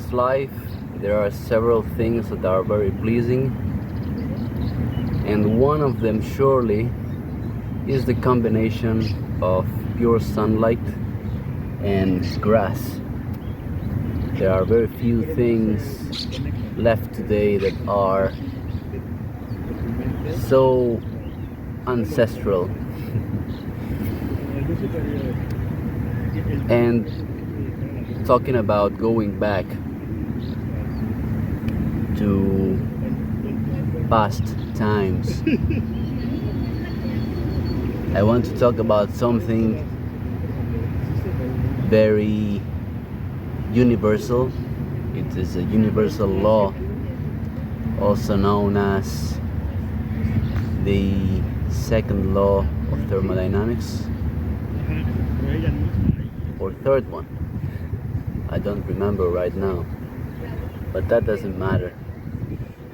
this life there are several things that are very pleasing, and one of them surely is the combination of pure sunlight and grass. There are very few things left today that are so ancestral. And talking about going back to past times, I want to talk about something very universal. It is a universal law, also known as the second law of thermodynamics, or third one. I don't remember right now, but that doesn't matter,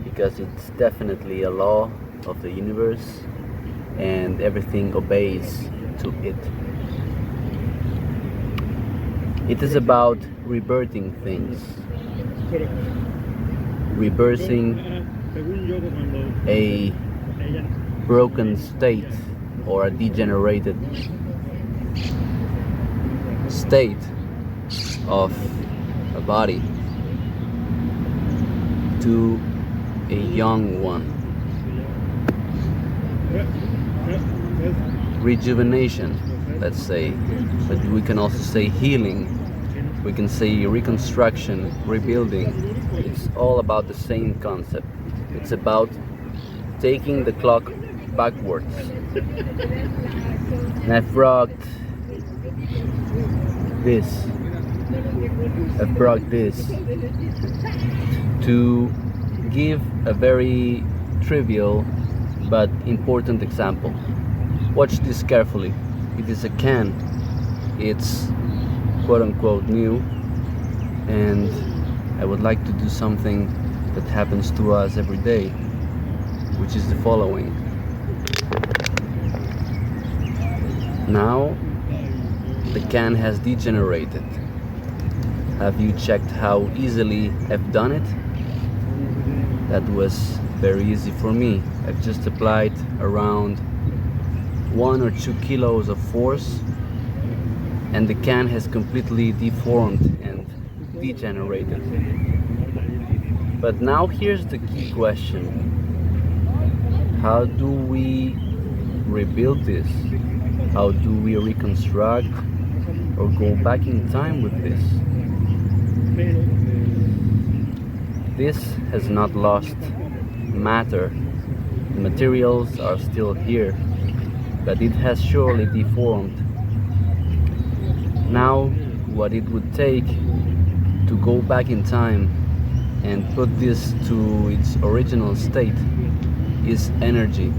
because it's definitely a law of the universe and everything obeys to it. It is about rebirthing things, reversing a broken state or a degenerated state of a body to a young one. Rejuvenation, let's say, but we can also say healing, we can say reconstruction, rebuilding. It's all about the same concept. It's about taking the clock backwards. And I've brought this to give a very trivial but important example. Watch this carefully. It is a can. It's quote-unquote new, and I would like to do something that happens to us every day, which is the following. Now the can has degenerated. Have you checked how easily I've done it? That was very easy for me. I've just applied around 1 or 2 kilos of force, and the can has completely deformed and degenerated. But now here's the key question. How do we rebuild this? How do we reconstruct or go back in time with this? This has not lost matter. The materials are still here, but it has surely deformed. Now, what it would take to go back in time and put this to its original state is energy.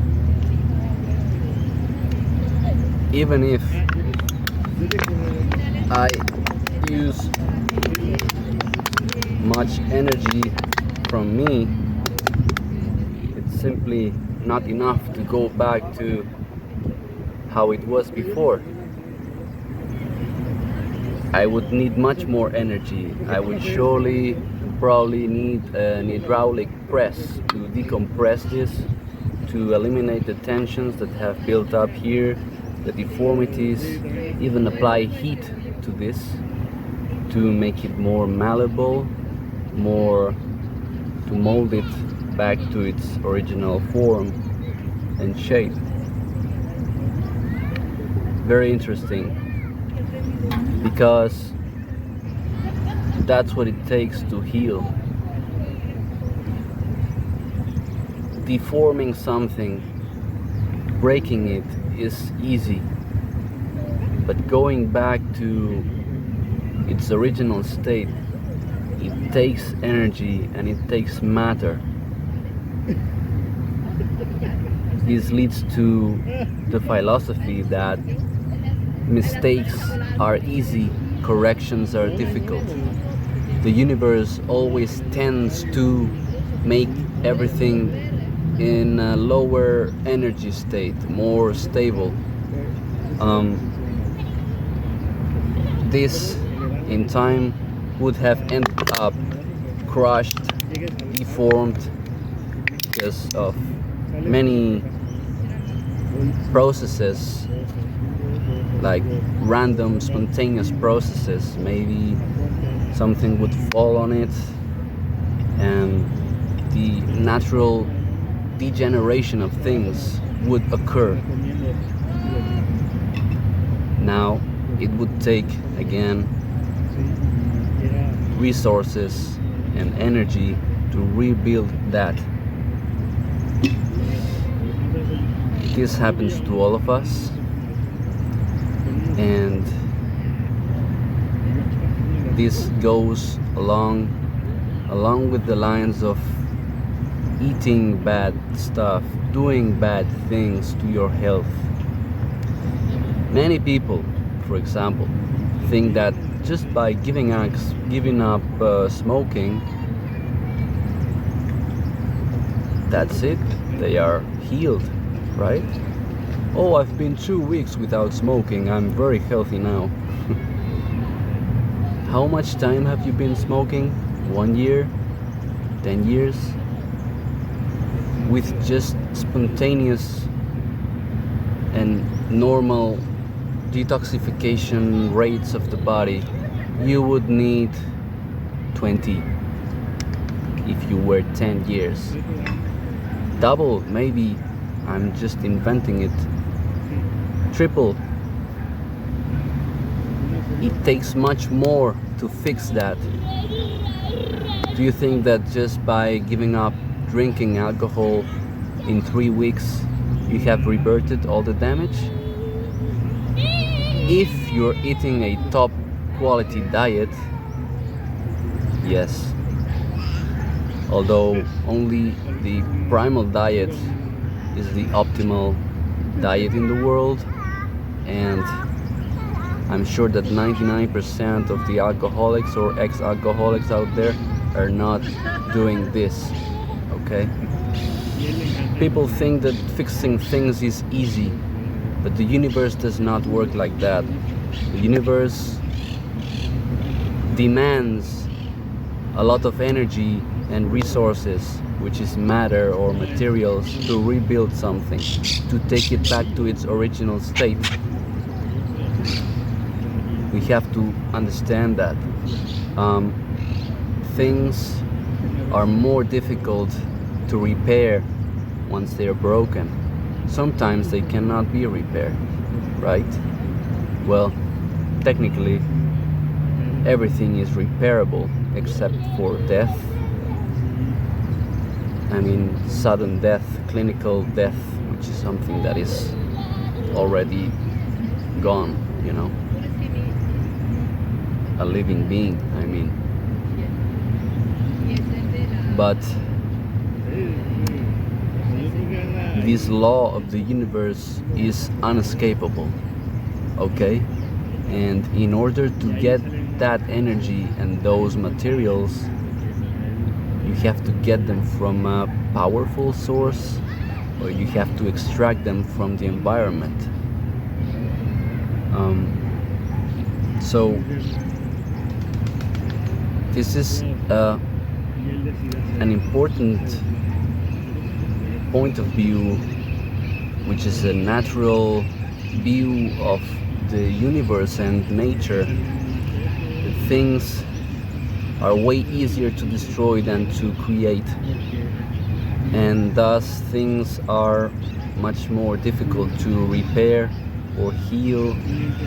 Even if I use much energy from me, it's simply not enough to go back to how it was before. I would need much more energy. I would surely probably need an hydraulic press to decompress this, to eliminate the tensions that have built up here, the deformities, even apply heat to this to make it more malleable, more to mold it back to its original form and shape. Very interesting, because that's what it takes to heal. Deforming something, breaking it is easy, but going back to its original state, it takes energy and it takes matter. This leads to the philosophy that mistakes are easy, corrections are difficult. The universe always tends to make everything in a lower energy state, more stable. This in time would have ended up crushed, deformed, because of many processes, like random spontaneous processes. Maybe something would fall on it and the natural degeneration of things would occur. Now it would take, again, resources and energy to rebuild that. This happens to all of us, and this goes along with the lines of eating bad stuff, doing bad things to your health. Many people, for example, think that just by giving up smoking, that's it, they are healed, right? Oh, I've been 2 weeks without smoking, I'm very healthy now. How much time have you been smoking? 1 year? 10 years? With just spontaneous and normal detoxification rates of the body, you would need 20 if you were 10 years. Double, maybe, I'm just inventing it. Triple. It takes much more to fix that. Do you think that just by giving up drinking alcohol in 3 weeks you have reverted all the damage? If you're eating a top quality diet, yes. Although only the primal diet is the optimal diet in the world, and I'm sure that 99% of the alcoholics or ex-alcoholics out there are not doing this, okay? People think that fixing things is easy, but the universe does not work like that. The universe demands a lot of energy and resources, which is matter or materials, to rebuild something, to take it back to its original state. We have to understand that things are more difficult to repair once they are broken. Sometimes they cannot be repaired, right? Well, technically, everything is repairable except for death. I mean, sudden death, clinical death, which is something that is already gone, you know? A living being, I mean. But this law of the universe is unescapable, okay? And in order to get that energy and those materials, you have to get them from a powerful source, or you have to extract them from the environment. So this is an important point of view, which is a natural view of the universe and nature. Things are way easier to destroy than to create, and thus things are much more difficult to repair or heal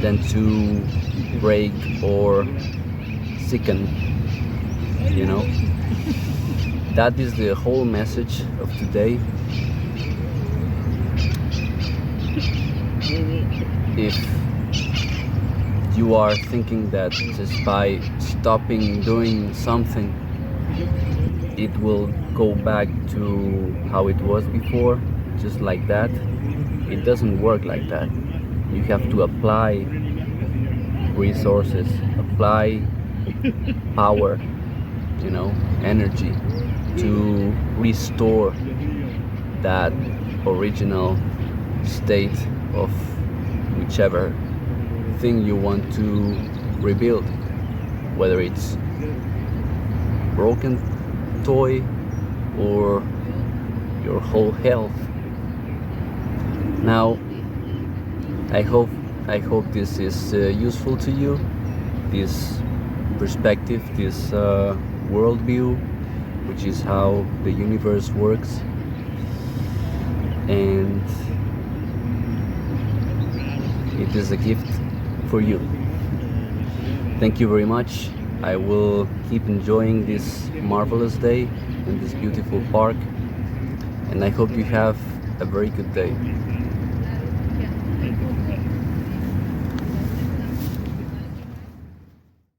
than to break or sicken, you know? That is the whole message of today. If you are thinking that just by stopping doing something it will go back to how it was before, just like that, it doesn't work like that. You have to apply resources, apply power, you know, energy to restore that original state of whichever thing you want to rebuild, whether it's broken toy or your whole health. Now, I hope this is useful to you, this perspective, this worldview, which is how the universe works. And it is a gift for you. Thank you very much. I will keep enjoying this marvelous day in this beautiful park, and I hope you have a very good day.